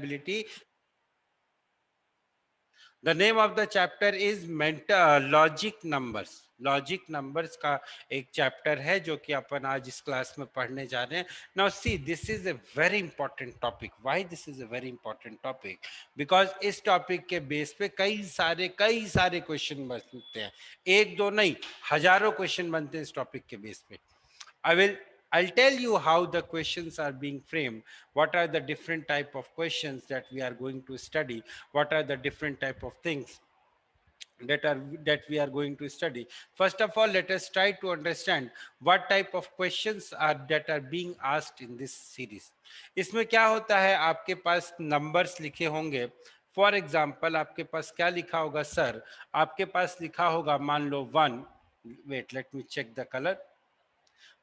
ability. The name of the chapter is logic numbers. Logic numbers का एक chapter है जो कि अपन आज इस क्लास में पढ़ने जा रहे हैं. Now see, this is a very important topic. Why this is a very important topic? Because इस टॉपिक के बेस पे कई सारे क्वेश्चन बनते हैं. एक दो नहीं, हजारों क्वेश्चन बनते हैं इस टॉपिक के बेस पे. I'll tell you how the questions are being framed, what are the different type of questions that we are going to study, what are the different type of things that are that we are going to study. First of all, let us try to understand what type of questions are that are being asked in this series. इसमें क्या होता है, आपके पास numbers लिखे होंगे. For example आपके पास क्या लिखा होगा सर? आपके पास लिखा होगा, मान लो 1. Wait, let me check the colour.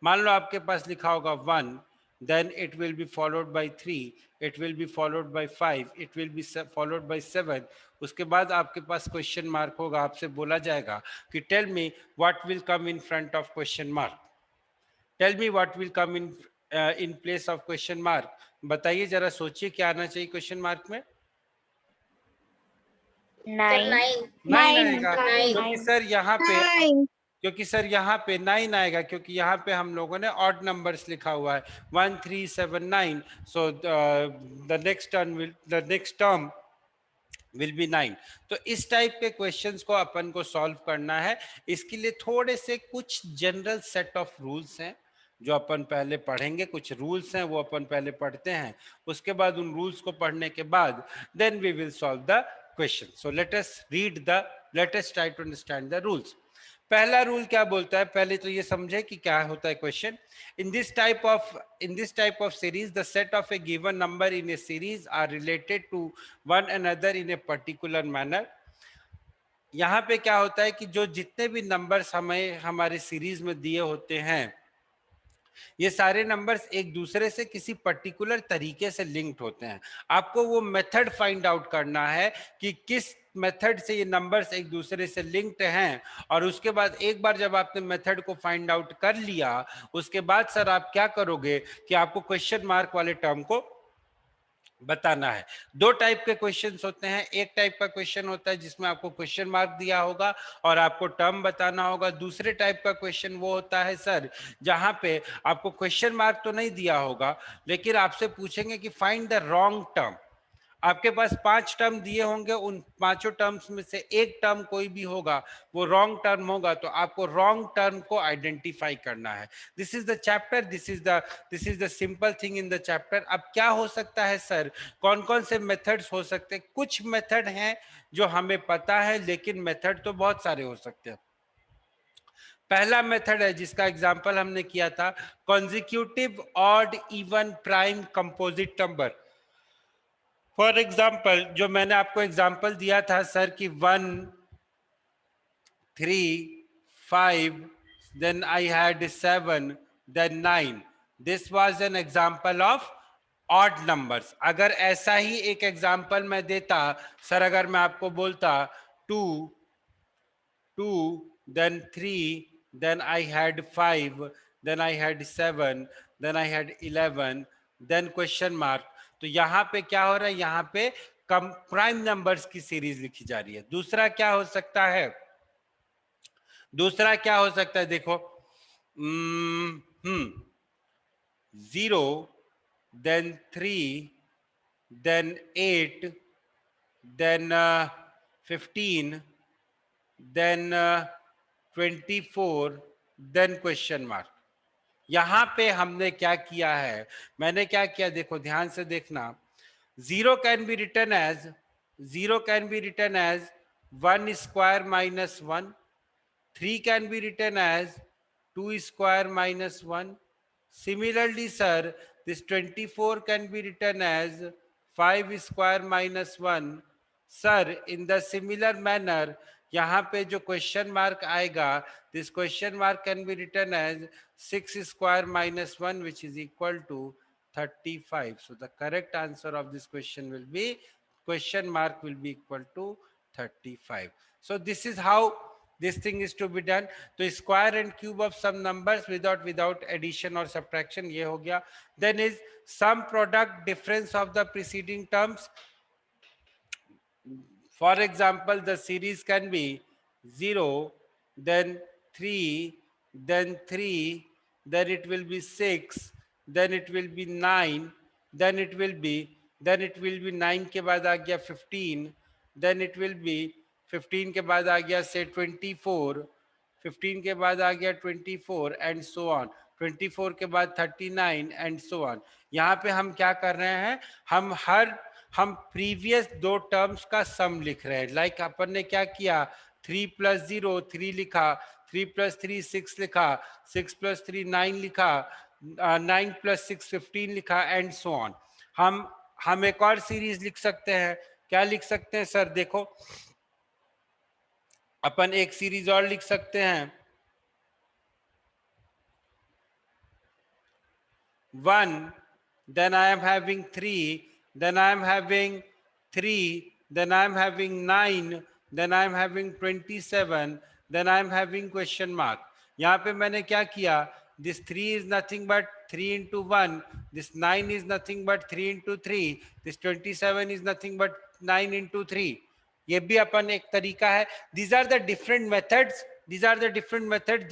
मान लो आपके पास लिखा होगा 1, then it will be followed by 3, it will be followed by 5, it will be followed by 7. उसके बाद आपके पास क्वेश्चन मार्क होगा. आपसे बोला जाएगा कि tell me what will come in front of question mark. Tell me what will come in place of question mark. बताइए जरा, सोचिए क्या आना चाहिए क्वेश्चन मार्क में? 9. 9 आएगा. क्योंकि सर यहाँ पे, क्योंकि सर यहाँ पे 9 आएगा, क्योंकि यहाँ पे हम लोगों ने ऑड नंबर्स लिखा हुआ है 1 3 7 9. So the next term will be 9. तो इस टाइप के क्वेश्चंस को अपन को सॉल्व करना है. इसके लिए थोड़े से कुछ जनरल सेट ऑफ रूल्स हैं जो अपन पहले पढ़ेंगे. कुछ रूल्स हैं वो अपन पहले पढ़ते हैं. उसके बाद उन रूल्स को पढ़ने के बाद then we will solve the question. So let us try to understand the rules. पहला रूल क्या बोलता है? पहले तो ये समझे कि क्या होता है question. In this type of series, the set of a given number in a series are related to one another in a particular manner. यहाँ पे क्या होता है कि जो जितने भी नंबर्स हमें हमारे सीरीज में दिए होते हैं, ये सारे नंबर्स एक दूसरे से किसी पर्टिकुलर तरीके से लिंक्ड होते हैं. आपको वो मेथड फाइंड आउट करना है कि किस मेथड से ये नंबर्स एक दूसरे से लिंक्ड हैं. और उसके बाद एक बार जब आपने मेथड को फाइंड आउट कर लिया, उसके बाद सर आप क्या करोगे कि आपको क्वेश्चन मार्क वाले टर्म को बताना है. दो टाइप के क्वेश्चंस होते हैं. एक टाइप का क्वेश्चन होता है जिसमें आपको क्वेश्चन मार्क दिया होगा और आपको टर्म बताना होगा. दूसरे टाइप का क्वेश्चन वो होता है सर जहां पे आपको क्वेश्चन मार्क तो नहीं दिया होगा, लेकिन आपसे पूछेंगे कि फाइंड द रॉन्ग टर्म. आपके पास 5 टर्म दिए होंगे, उन पांचों टर्म्स में से एक टर्म कोई भी होगा, वो रॉन्ग टर्म होगा, तो आपको रॉन्ग टर्म को आइडेंटिफाई करना है. This is the chapter, this is the simple thing in the chapter. अब क्या हो सकता है सर, कौन कौन से मेथड्स हो सकते हैं? कुछ मेथड हैं जो हमें पता है, लेकिन मेथड तो बहुत सारे हो सकते हैं. पहला मेथड है जिसका एग्जांपल हमने किया था, consecutive odd even prime composite number. For example, जो मैंने आपको एग्जाम्पल दिया था सर कि 1 3 5, then I had 7, then 9. This was an example of odd numbers. अगर ऐसा ही एक एग्जाम्पल मैं देता सर, अगर मैं आपको बोलता 2 2, then 3, then I had 5, then I had 7, then I had 11, then question mark. तो यहाँ पे क्या हो रहा है? यहाँ पे कम प्राइम नंबर्स की सीरीज लिखी जा रही है. दूसरा क्या हो सकता है? दूसरा क्या हो सकता है? देखो, 0, then 3, then 8, then 15, then 24, then question mark. यहां पे हमने क्या किया है? मैंने क्या किया, देखो ध्यान से देखना. 0 can be written as 1 square minus 1. 3 can be written as 2 square minus 1. Similarly, sir, this 24 can be written as 5 square minus 1. Sir, in the similar manner, यहाँ पे जो क्वेश्चन मार्क आएगा, this question mark can be written as 6 square minus 1, which is equal to 35. So the correct answer of this question will be, question mark will be equal to 35. So this is how this thing is to be done. तो square and cube of some numbers without addition or subtraction, ये हो गया. Then is sum product difference of the preceding terms. For example, the series can be 0, then 3, then 3, then it will be 6, then it will be 9, then it will be 9 के बाद आ गया 15, then it will be 15 के बाद आ गया say 24, 15 के बाद आ गया 24 and so on, 24 के बाद 39 एंड सो ऑन. यहाँ पे हम क्या कर रहे हैं, हम प्रीवियस दो टर्म्स का सम लिख रहे हैं. लाइक अपन ने क्या किया, 3 + 0 3 लिखा, 3 + 3 6 लिखा, 6 + 3 9 लिखा, 9 + 6 15 लिखा एंड सो ऑन. हम एक और सीरीज लिख सकते हैं. क्या लिख सकते हैं सर? देखो अपन एक सीरीज और लिख सकते हैं. 1, then I am having 3, then I am having 3, then I am having 9, then I am having 27, then I am having question mark. यहाँ पे मैंने क्या किया, this 3 is nothing but 3 into 1, this 9 is nothing but 3 into 3, this 27 is nothing but 9 into 3. ये भी अपन एक तरीका है. These are the different methods. These are the different methods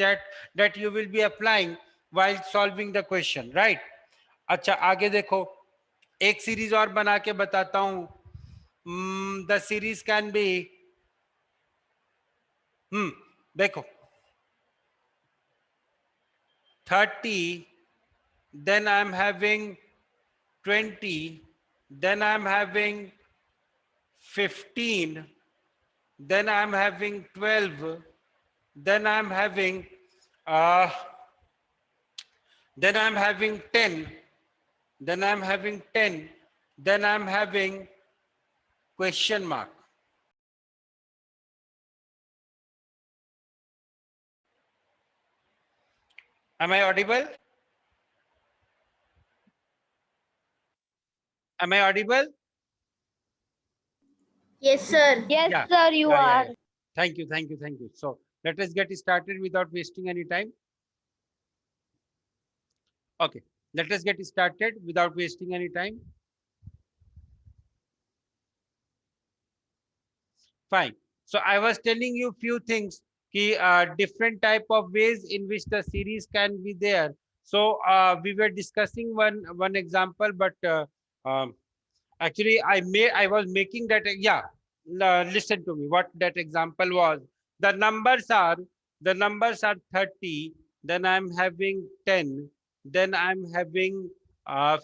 that you will be applying while solving the question, right? अच्छा आगे देखो, एक series और बना के बताता हूं. द सीरीज कैन बी, देखो 30, then I am having 20, then I am having 15, then I am having 12, then I am having then I am having 10, then I am having 10, then I am having question mark. Am I audible? Am I audible? Yes, sir. Yes, Yeah. sir, you are. Yeah. Thank you. So let us get started without wasting any time. Okay, let us get started without wasting any time. Fine. So I was telling you few things, different type of ways in which the series can be there. So we were discussing one example, but actually I was making that. Yeah, listen to me. What that example was? The numbers are 30. Then I'm having 10. Then I'm having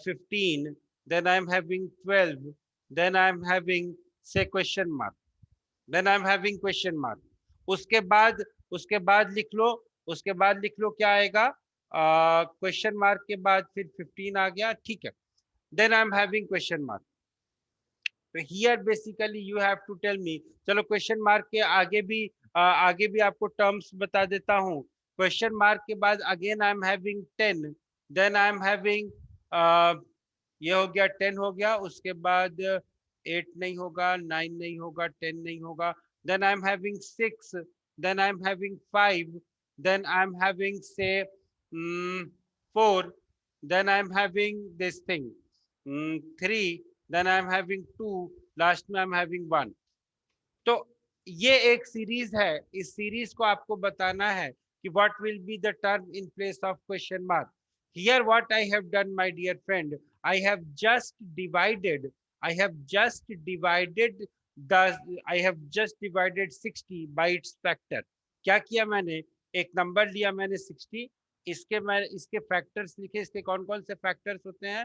15. Then I'm having 12. Then I'm having say question mark. Then I'm having question mark. उसके बाद लिख लो क्या आएगा, question mark के बाद फिर 15 आ गया, ठीक है. Then I'm having question mark. So here basically you have to tell me. चलो क्वेश्चन मार्क के आगे भी आपको टर्म्स बता देता हूँ. क्वेश्चन मार्क के बाद again I am having 10, then I am having ये हो गया 10 हो गया, उसके बाद 8 नहीं होगा, 9 नहीं होगा, 10 नहीं होगा, then I am having 6, then I am having 5, then I am having say 4, then I am having this thing 3, then I am having 2, last में I am having 1. तो ये एक सीरीज है. इस सीरीज को आपको बताना है कि what will be the term in place of question mark. Here what I have done, my dear friend, I have just divided the 60 by its factor. क्या किया मैंने, एक नंबर लिया मैंने 60, इसके फैक्टर्स लिखे. इसके कौन कौन से फैक्टर्स होते हैं?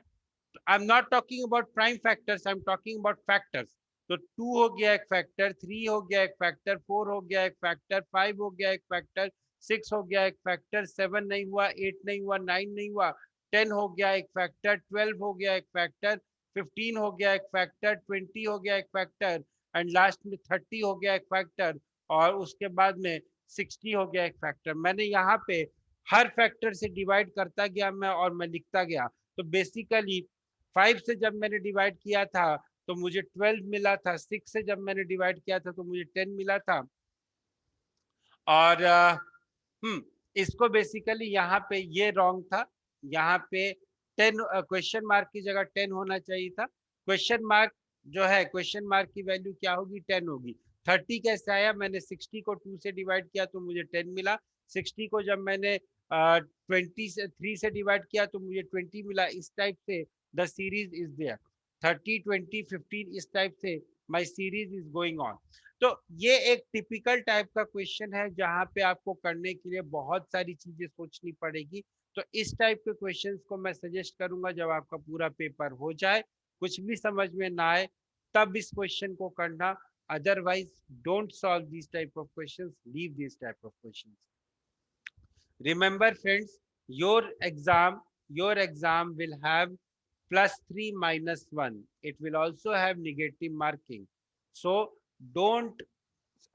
I am not talking about prime factors, I am talking about factors. तो 2 हो गया एक फैक्टर, 3 हो गया एक फैक्टर, 4 हो गया एक फैक्टर, 5 हो गया एक फैक्टर, 6 हो गया एक फैक्टर, 7 नहीं हुआ, 8 नहीं हुआ, 9 नहीं हुआ, 10 हो गया एक फैक्टर, 12 हो गया एक फैक्टर, 15 हो गया एक फैक्टर, 20 हो गया एक फैक्टर एंड लास्ट में 30 हो गया एक फैक्टर और उसके बाद में 60 हो गया एक फैक्टर. मैंने यहाँ पे हर फैक्टर से डिवाइड करता गया मैं और मैं लिखता गया. तो बेसिकली 5 से जब मैंने डिवाइड किया था तो मुझे 12 मिला था, 6 से जब मैंने डिवाइड किया था तो मुझे 10 मिला था और इसको बेसिकली यहाँ पे ये रॉन्ग था, यहाँ पे 10 क्वेश्चन मार्क की जगह 10 होना चाहिए था। क्वेश्चन मार्क जो है, क्वेश्चन मार्क की वैल्यू क्या होगी, 10 होगी। 30 कैसे आया, मैंने 60 को 2 से डिवाइड किया तो मुझे 10 मिला। 60 को जब मैंने 20 से 3 से डिवाइड किया तो मुझे 20 मिला। इस टाइप से द सीरीज इज देयर, 30 20 15, इस टाइप से my series is going on. तो ये एक टिपिकल टाइप का क्वेश्चन है जहां पे आपको करने के लिए बहुत सारी चीजें सोचनी पड़ेगी। तो इस टाइप के क्वेश्चंस को मैं सजेस्ट करूंगा जब आपका पूरा पेपर हो जाए, कुछ भी समझ में ना आए, तब इस क्वेश्चन को करना। Otherwise don't solve this type of questions, leave this type of questions. Remember friends, your exam will have +3 -1. It will also have negative marking. So don't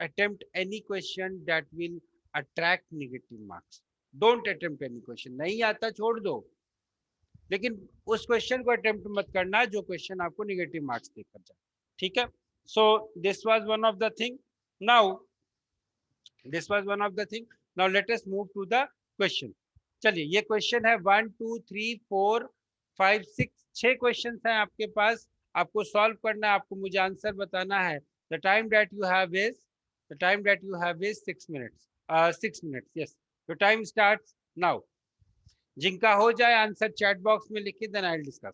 attempt any question that will attract negative marks. Don't attempt any question. नहीं आता छोड़ दो, लेकिन उस question को attempt मत करना जो क्वेश्चन आपको नेगेटिव मार्क्स देकर जाए। ठीक है, so this was one of the thing. Now this was one of the thing. Now let us move to the question. चलिए, ये क्वेश्चन है 1 2 3 4 5 6, 6 क्वेश्चन हैं आपके पास। आपको सॉल्व करना है, आपको मुझे आंसर बताना है। The time that you have is 6 minutes. 6 minutes, yes. The time starts now. जिनका हो जाए आंसर चैट बॉक्स में लिखिए, देन आई विल डिस्कस।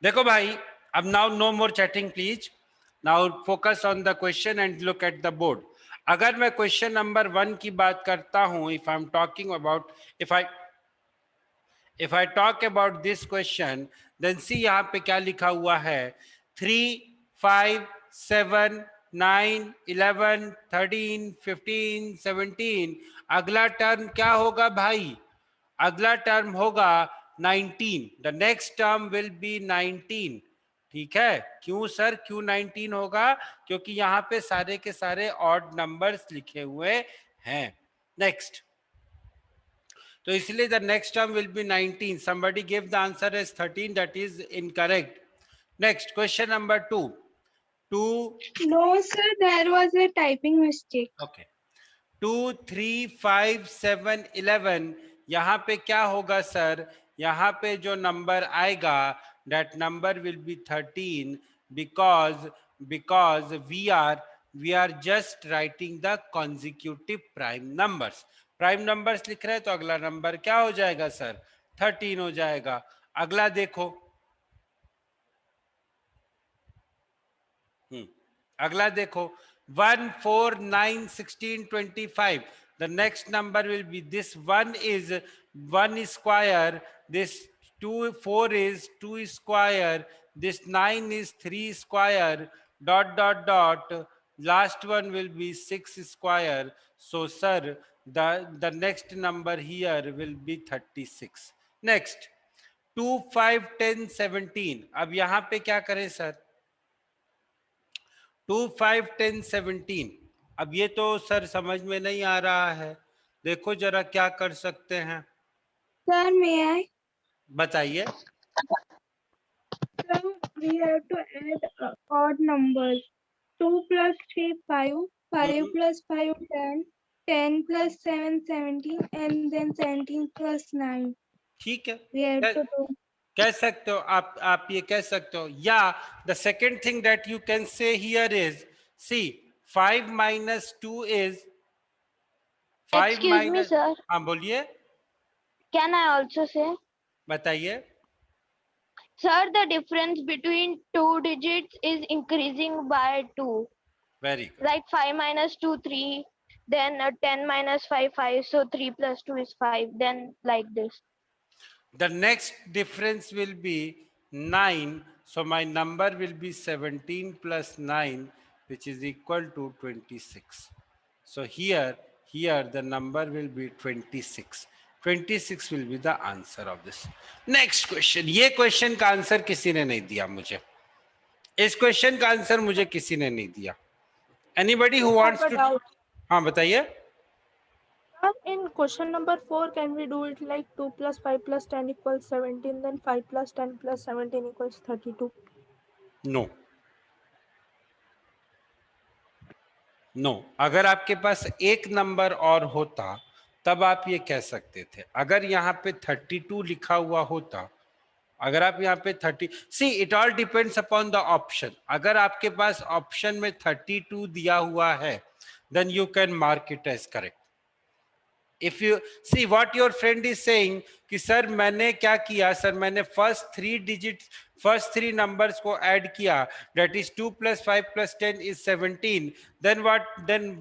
देखो भाई, अब now no more chatting please. Now focus on the question and look at the board. अगर मैं क्वेश्चन नंबर 1 की बात करता हूं, if I am talking about, if I talk about this question, then see यहाँ पे क्या लिखा हुआ है, 3 5 7 9 11 13 15 17। अगला टर्म क्या होगा भाई, अगला टर्म होगा 19। The next term will be 19। ठीक है, क्यों सर, क्यों 19 होगा, क्योंकि यहाँ पे सारे के सारे ऑड नंबर्स लिखे हुए हैं। नेक्स्ट, तो इसलिए the next term will be 19। somebody gave the answer as 13, that is incorrect. Next, question number 2. 2 No, sir, there was a typing mistake. okay, 2 3 5 7 11। यहाँ पे क्या होगा सर, यहाँ पे जो नंबर आएगा, that number will be 13, because we are just writing the consecutive prime numbers. Prime numbers लिख रहे हैं तो अगला नंबर क्या हो जाएगा सर, 13 हो जाएगा। अगला देखो, अगला देखो, 1 4 9 16 25। the next number will be this 1 is 1 square, this 2 4 is 2 square, this 9 is 3 square, dot dot dot, last one will be 6 square. So sir, the next number here will be 36. Next, 2 5 10 17। अब यहाँ पे क्या करें sir, 2 5 10 17। अब ये तो sir समझ में नहीं आ रहा है, देखो जरा क्या कर सकते हैं, Sir, may I? बताइए। Sir, we have to add odd numbers. 2 plus 3, 5. 5 plus 5, 10. 10 plus 7, 17. And then 17 plus 9. ठीक है, We have to do. कह सकते हो आप ये कह सकते हो, या the second thing that you can say here is, see 5 minus 2 is 5 Excuse me, minus, sir. हाँ बोलिए, Can I also say? बताइए। Sir, the difference between two digits is increasing by 2. Very good. Like 5 minus 2, 3. Then 10 minus 5, 5. So 3 plus 2 is 5. Then like this. The next difference will be 9. So my number will be 17 plus 9, which is equal to 26. So here the number will be 26. 26 will be the answer of this. Next question. ये question का answer किसी ने नहीं दिया मुझे, इस question का answer मुझे किसी ने नहीं दिया। Anybody who wants to? हाँ बताइए। In question number 4, can we do it like 2 plus 5 plus 10 equals 17, then 5 plus 10 plus 17 equals 32? No. No, अगर आपके पास एक नंबर और होता तब आप ये कह सकते थे। अगर यहाँ पे 32 लिखा हुआ होता, अगर आप यहाँ पे 30, see it all depends upon the option. अगर आपके पास ऑप्शन में 32 दिया हुआ है, then you can mark it as correct. If you see what your friend is saying कि सर मैंने क्या किया, सर मैंने फर्स्ट थ्री नंबर्स को ऐड किया, that is 2 + 5 + 10 is 17, then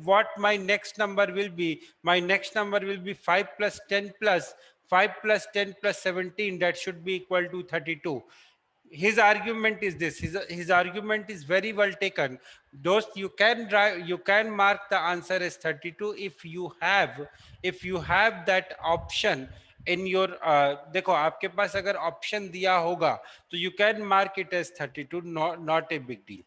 what my next number will be? My next number will be 5 + 10 + 5 + 10 + 17, that should be equal to 32. His argument is this, his argument is very well taken. Those you can mark the answer as 32 if you have that option in your देखो आपके पास अगर option दिया होगा तो you can mark it as 32, not a big deal,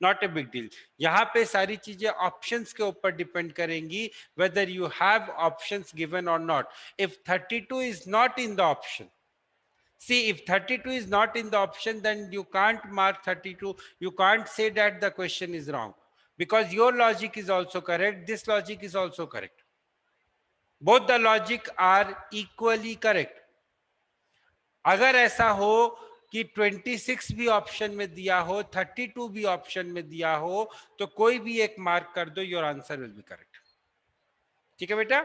not a big deal. यहाँ पे सारी चीजें ऑप्शंस के ऊपर डिपेंड करेंगी, whether you have options given or not. If 32 is not in the option, see, if 32 is not in the option, then you can't mark 32. You can't say that the question is wrong, because your logic is also correct. This logic is also correct. Both the logic are equally correct. अगर ऐसा हो कि 26 भी option में दिया हो, 32 भी option में दिया हो, तो कोई भी एक मार्क कर दो, your answer will be correct. ठीक है बेटा,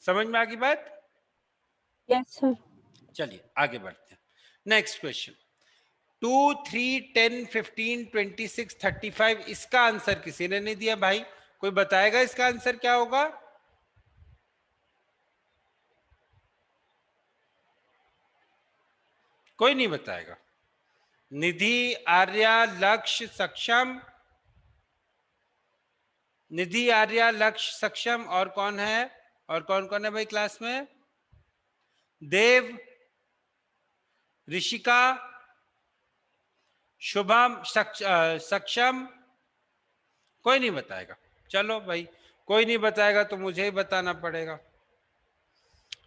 समझ में आ गई बात? Yes sir. चलिए आगे बढ़ते हैं। नेक्स्ट क्वेश्चन, 2, 3, 10, 15, 26, 35, इसका आंसर किसी ने नहीं दिया भाई, कोई बताएगा इसका आंसर क्या होगा? कोई नहीं बताएगा। निधि, आर्या, लक्ष्य, सक्षम, निधि, आर्या, लक्ष्य, सक्षम, और कौन है? और कौन कौन है भाई क्लास में? देव, ऋषिका, शुभम, सक्षम, कोई नहीं बताएगा। चलो भाई, कोई नहीं बताएगा तो मुझे ही बताना पड़ेगा।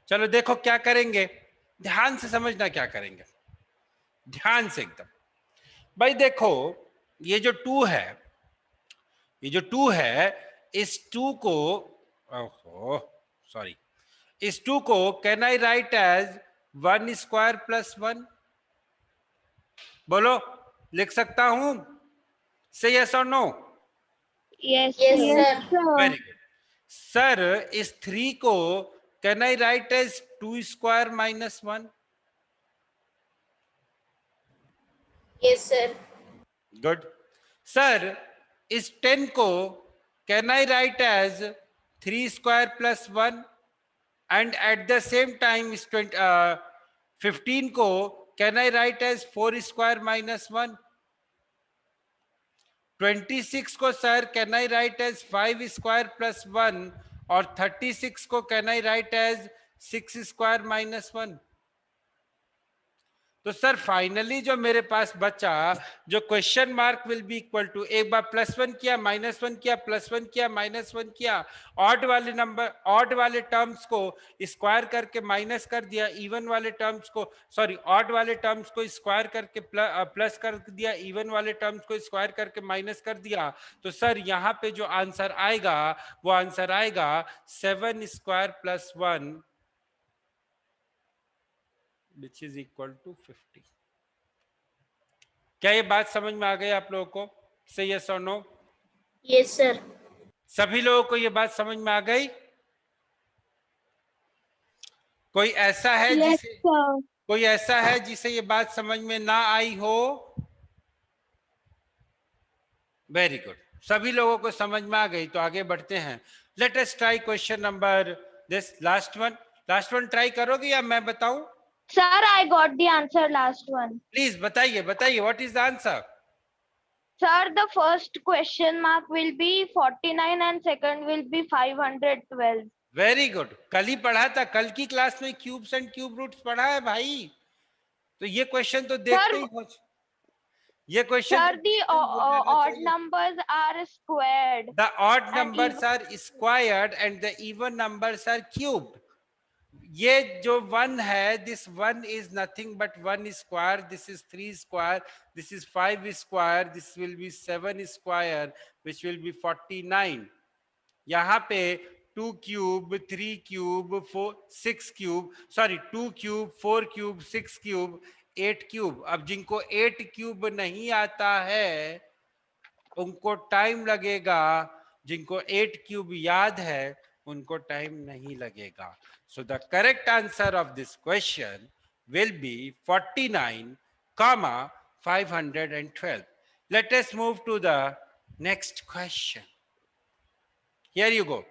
चलो देखो क्या करेंगे, ध्यान से समझना क्या करेंगे, ध्यान से एकदम। भाई देखो, ये जो 2 है, ये जो 2 है, इस 2 को, ओहो सॉरी, इस 2 को can I write as 1 square + 1? बोलो, लिख सकता हूं? से यस और no? Yes, Yes, sir. sir. Very good. Sir इस 3 को can I write as 2 square - 1? Yes, sir. Good. Sir इस 10 को can I write as 3 square + 1? And at the same time इस 15 को can I write as 4 square - 1? 26 को sir can I write as 5 square + 1? और 36 को can I write as 6 square - 1? तो sir finally जो मेरे पास बचा, जो question mark will be equal to, एक बार +1 किया, -1 किया, +1 किया, -1 किया, ऑड वाले नंबर, ऑड वाले टर्म्स को स्क्वायर करके माइनस कर दिया, इवन वाले टर्म्स को, सॉरी ऑड वाले टर्म्स को स्क्वायर करके प्लस कर दिया, इवन वाले टर्म्स को स्क्वायर करके माइनस कर दिया। तो सर यहाँ पे जो आंसर आएगा वो आंसर आएगा 7 square + 1 which is equal to 50। क्या ये बात समझ में आ गई आप लोगों को? से यस और नो? Yes, sir. सभी लोगों को ये बात समझ में आ गई? कोई ऐसा है Yes, जिसे, sir. कोई ऐसा है जिसे ये बात समझ में ना आई हो? वेरी गुड, सभी लोगों को समझ में आ गई। तो आगे बढ़ते हैं। Late us try question number this last one try करोगे या मैं बताऊं? Sir, I got the answer last one. Please बताइए, बताइए what is the answer? Sir, the first question mark will be 49 and second will be 512. Very good, कल ही पढ़ा था, कल की क्लास में क्यूब्स एंड क्यूब रूट्स पढ़ा है भाई। तो ये क्वेश्चन तो देखते ही हो, ये question Sir, the odd numbers are squared. The odd and numbers are squared and the even numbers are cubed. ये जो 1 है, this 1 is nothing but 1 square, this is 3 square, this is 5 square, this will be 7 square, which will be 49. यहाँ पे 2 cube, 3 cube, 4 6 cube, sorry 2 cube, 4 cube, 6 cube, 8 cube. अब जिनको 8 cube नहीं आता है उनको टाइम लगेगा, जिनको 8 क्यूब याद है उनको टाइम नहीं लगेगा। So the correct answer of this question will be 49, 512. Let us move to the next question. Here you go.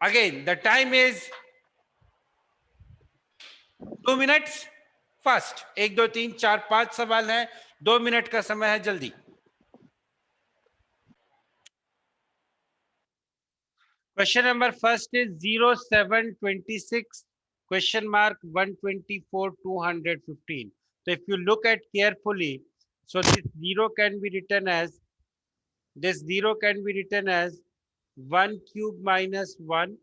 Again, the time is 2 minutes. First, 1, 2, 3, 4, 5 सवाल हैं, 2 मिनट का समय है, जल्दी। Question number first is 0726 question mark 124 215. So if you look at carefully, so this 0 can be written as 1 cube minus 1.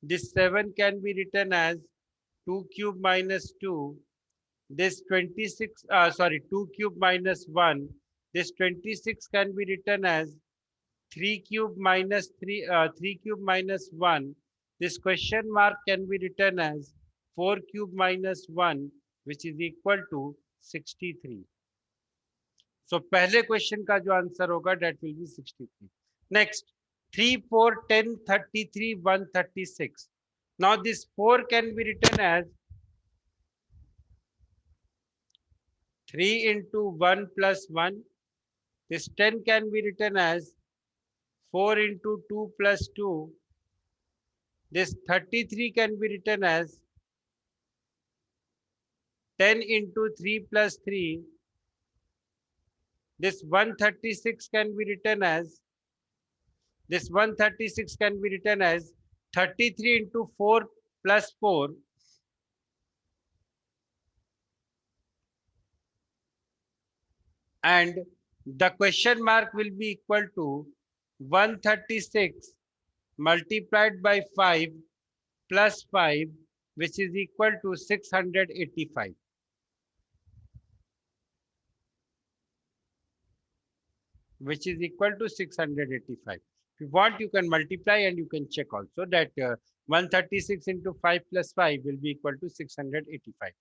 This 7 can be written as 2 cube minus 2. This 26, 2 cube minus 1. This 26 can be written as 3 cube minus 3 cube minus 1. This question mark can be written as 4 cube minus 1, which is equal to 63. So पहले question का जो answer होगा that will be 63. Next, 3, 4, 10, 33, 136. Now this 4 can be written as 3 into 1 plus 1. This 10 can be written as 4 into 2 plus 2. This 33 can be written as 10 into 3 plus 3. This 136 can be written as 33 into 4 plus 4. And the question mark will be equal to 136 multiplied by 5 plus 5, which is equal to 685. Which is equal to 685. If you want, you can multiply and you can check also that 136 into 5 plus 5 will be equal to 685.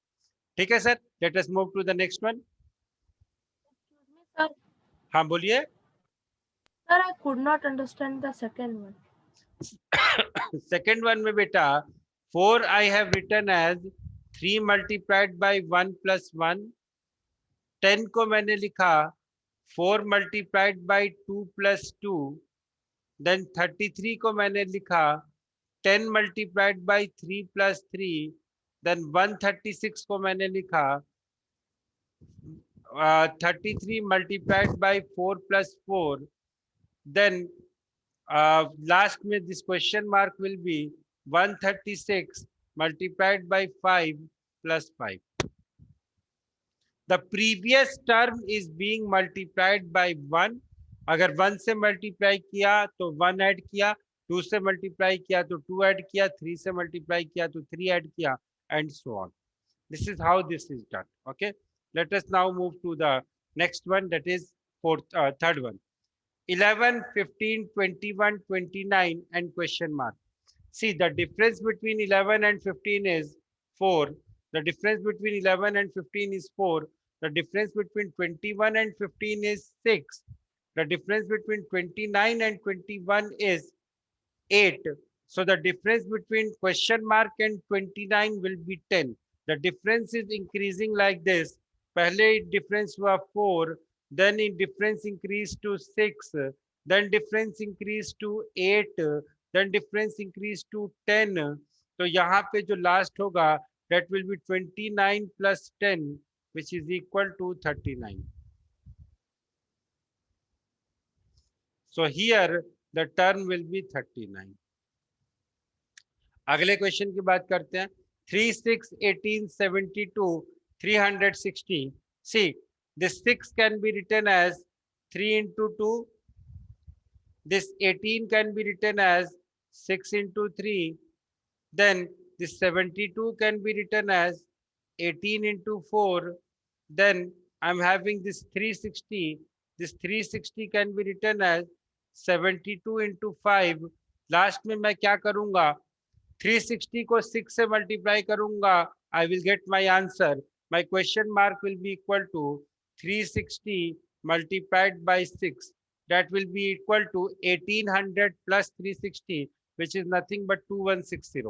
ठीक है sir? Let us move to the next one. Sir, हाँ बोलिए. sir, I could not understand the second one. Second one में बेटा 4 I have written as 3 multiplied by 1 plus 1. 10 को मैंने लिखा 4 multiplied by 2 plus 2. Then 33 को मैंने लिखा 10 multiplied by 3 plus 3. Then 136 को मैंने लिखा 33 multiplied by 4 plus 4. Then last में this question mark will be 136 multiplied by 5 plus 5. The previous term is being multiplied by 1. अगर 1 से मल्टीप्लाई किया तो 1 ऐड किया, 2 से मल्टीप्लाई किया तो 2 ऐड किया, 3 से मल्टीप्लाई किया तो 3 ऐड किया, and so on. This is how this is done. Okay, let us now move to the next one, that is third one. 11, 15, 21, 29 and question mark. See, the difference between 11 and 15 is 4. The difference between 11 and 15 is 4. The difference between 21 and 15 is 6. The difference between 29 and 21 is 8. So the difference between question mark and 29 will be 10. The difference is increasing like this. पहले difference हुआ 4, then in difference increased to 6, then difference increased to 8, then difference increased to 10. तो यहाँ पे जो last होगा that will be 29 plus 10, which is equal to 39. So here the term will be 39. अगले question की बात करते हैं. 3, 6, 18, 72, 360. See, this 6 can be written as 3 into 2. This 18 can be written as 6 into 3. Then this 72 can be written as 18 into 4. Then I'm having this 360. This 360 can be written as 72 into 5. Last में मैं क्या करूंगा, 360 को 6 से multiply करूंगा, I will get my answer. My question mark will be equal to 360 multiplied by 6. That will be equal to 1800 plus 360, which is nothing but 2160.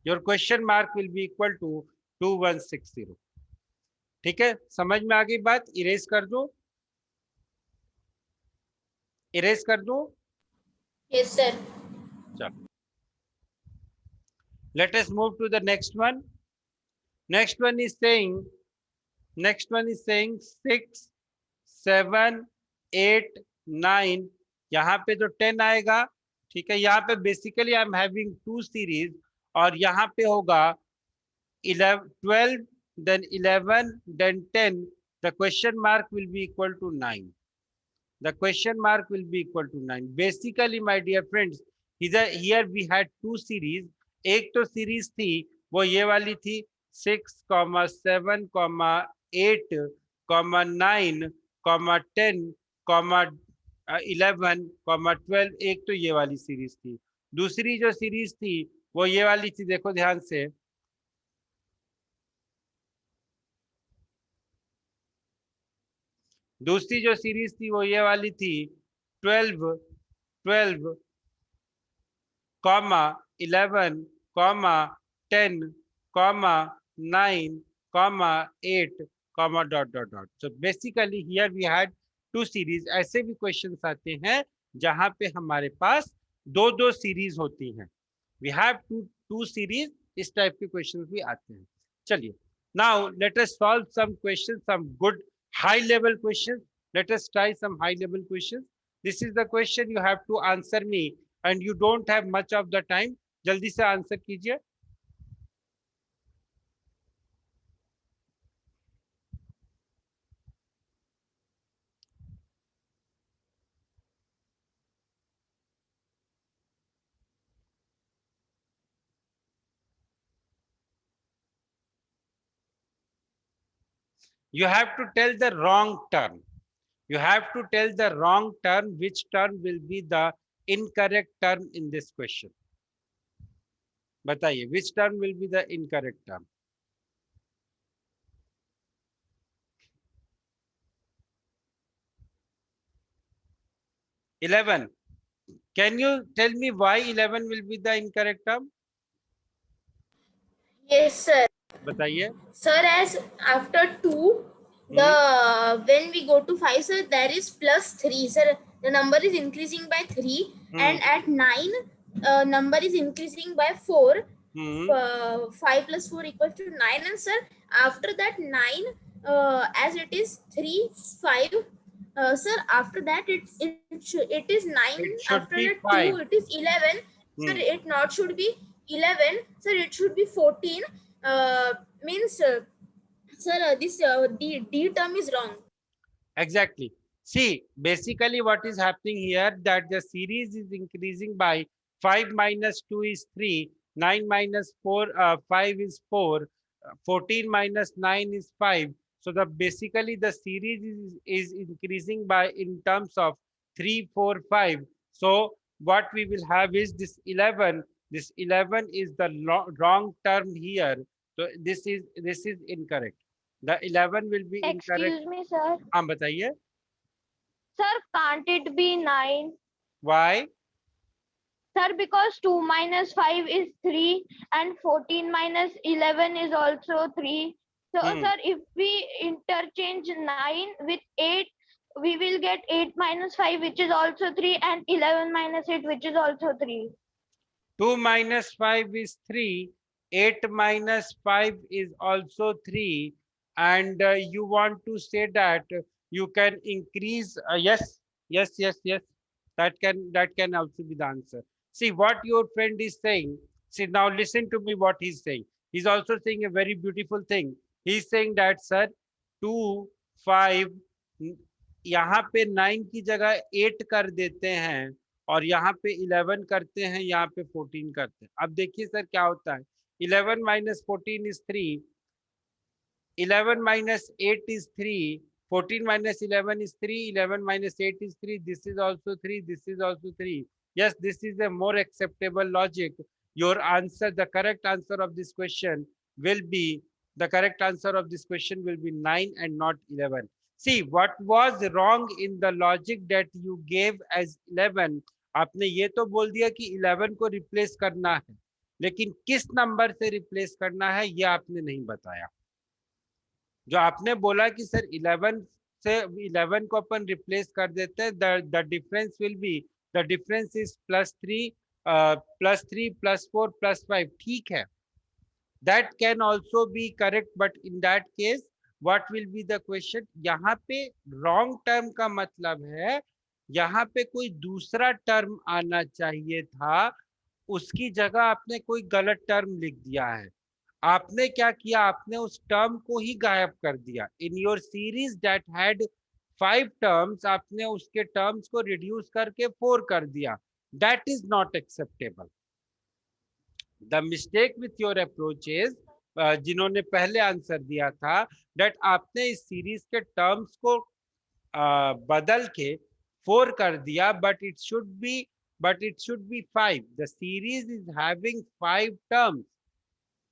Your question mark will be equal to 2160. ठीक है, समझ में आ गई बात? Erase कर दो, erase कर दो. Yes, sir. चलो, let us move to the next one. Next one is saying 6, 7, 8, 9. यहाँ पे तो 10 आएगा. ठीक है, यहाँ पे basically I am having 2 series और यहाँ पे होगा 11, 12, then 11, then 10. The question mark will be equal to 9. The question mark will be equal to 9. Basically, my dear friends, here we had 2 series. एक तो सीरीज थी वो ये वाली थी 6, 7, 8, 9, 10, 11, 12. एक तो ये वाली सीरीज थी. दूसरी जो सीरीज थी वो ये वाली थी, देखो ध्यान से. दूसरी जो सीरीज थी वो ये वाली थी 12, 12, 11, 10, 9, 8, dot dot dot. So basically here we had 2 series. ऐसे भी क्वेश्चंस आते हैं जहां पे हमारे पास दो सीरीज होती हैं. We have two series. इस टाइप के क्वेश्चंस भी आते हैं. चलिए, now let us solve some questions, some good high level questions. Let us try some high level questions. This is the question you have to answer me and you don't have much of the time. जल्दी से answer कीजिए. You have to tell the wrong term. You have to tell the wrong term, which term will be the incorrect term in this question. बताइए, which term will be the incorrect term? Eleven. Can you tell me why 11 will be the incorrect term? Yes, sir. बताइए. Sir, as after 2, when we go to 5, sir, there is plus 3. Sir, the number is increasing by 3, and at 9, number is increasing by 4. 5 plus 4 equals to 9, and sir, after that 9, as it is 3, 5. Sir, after that it is 9. It should After be that 5. 2, it is 11. Sir, it not should be 11. Sir, it should be 14. Means, sir, this D term is wrong. Exactly. See, basically what is happening here, that the series is increasing by 5 minus 2 is 3, 9 minus 4, 5 is 4, 14 minus 9 is 5. So basically the series is increasing by in terms of 3, 4, 5. So what we will have is this 11. This 11 is the wrong term here. So this is incorrect. The 11 will be incorrect. Excuse me, sir. हाँ बताइए. Sir, can't it be 9? Why? Sir, because 2 minus 5 is 3 and 14 minus 11 is also 3. So, sir, if we interchange 9 with 8, we will get 8 minus 5, which is also 3, and 11 minus 8, which is also 3. 2 minus 5 is 3. 8 minus 5 is also 3. And you want to say that you can increase. Yes. That can also be the answer. See what your friend is saying. See, now listen to me what he's saying. He's also saying a very beautiful thing. He's saying that, sir, 2, 5, यहाँ पे 9 की जगह 8 कर देते हैं और यहाँ पे 11 करते हैं, यहाँ पे 14 करते हैं। अब देखिए सर क्या होता है, 11 minus 14 is 3, 11 minus 8 is 3, 14 minus 11 is 3, 11 minus 8 is 3, this is also 3, this is also 3. Yes, this is a more acceptable logic. Your answer, the correct answer of this question will be, the correct answer of this question will be 9 and not 11. See, what was wrong in the logic that you gave as 11? आपने ये तो बोल दिया कि 11 को replace करना है, लेकिन किस नंबर से रिप्लेस करना है ये आपने नहीं बताया। जो आपने बोला कि सर 11 से 11 को अपन रिप्लेस कर देते हैं, the difference will be, the difference is +3 +4 +5, ठीक है, that can also be correct, but in that case what will be the question? यहाँ पे wrong term का मतलब है यहाँ पे कोई दूसरा टर्म आना चाहिए था, उसकी जगह आपने कोई गलत टर्म लिख दिया है। आपने क्या किया, आपने उस टर्म को ही गायब कर दिया। In your series that had 5 terms, आपने उसके टर्म्स को रिड्यूस करके 4 कर दिया। That is not acceptable. The mistake with your approach is, जिन्होंने पहले आंसर दिया था, दैट आपने इस सीरीज के टर्म्स को बदल के 4 कर दिया, but it should be 5। The series is having 5 terms.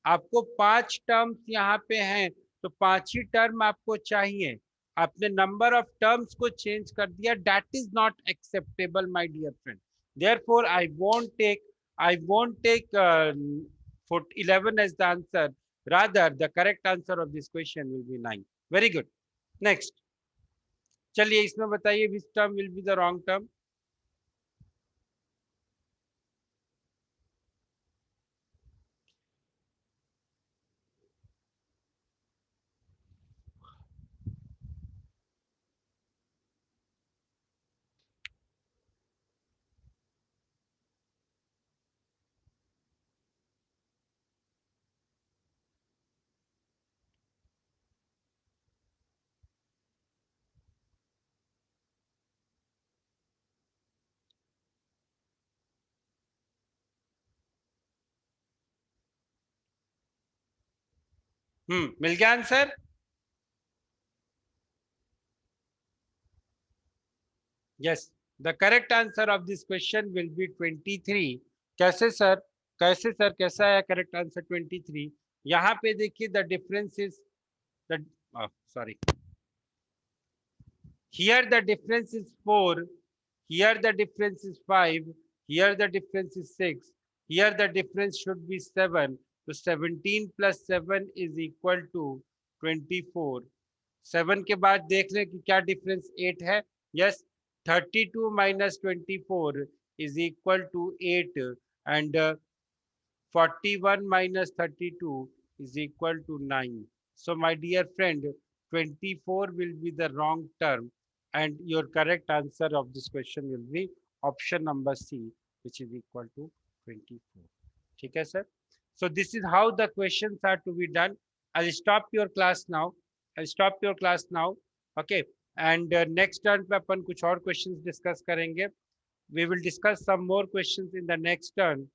आपको 5 टर्म्स यहाँ पे हैं, तो 5 ही टर्म आपको चाहिए, आपने नंबर ऑफ टर्म्स को चेंज कर दिया। That is not acceptable my dear friend. Therefore I won't take 11 as the answer, rather the correct answer of this question will be 9. Very good. Next, चलिए इसमें बताइए which term will be the wrong term? मिल गया answer? Yes, the correct answer of this question will be 23. कैसे sir, कैसा है correct answer 23? यहाँ पे देखिए the difference is the, sorry, here the difference is 4, here the difference is 5, here the difference is 6, here the difference should be 7. So 17 plus 7 is equal to 24. 7 के बाद देख लें कि क्या डिफरेंस 8 है। Yes, 32 minus 24 is equal to 8, and 41 minus 32 is equal to 9. So my dear friend, 24 will be the wrong term, and your correct answer of this question will be option number C, which is equal to 24. ठीक है sir? So this is how the questions are to be done. I'll stop your class now. Okay, and next turn पे अपन कुछ और questions discuss करेंगे. We will discuss some more questions in the next turn.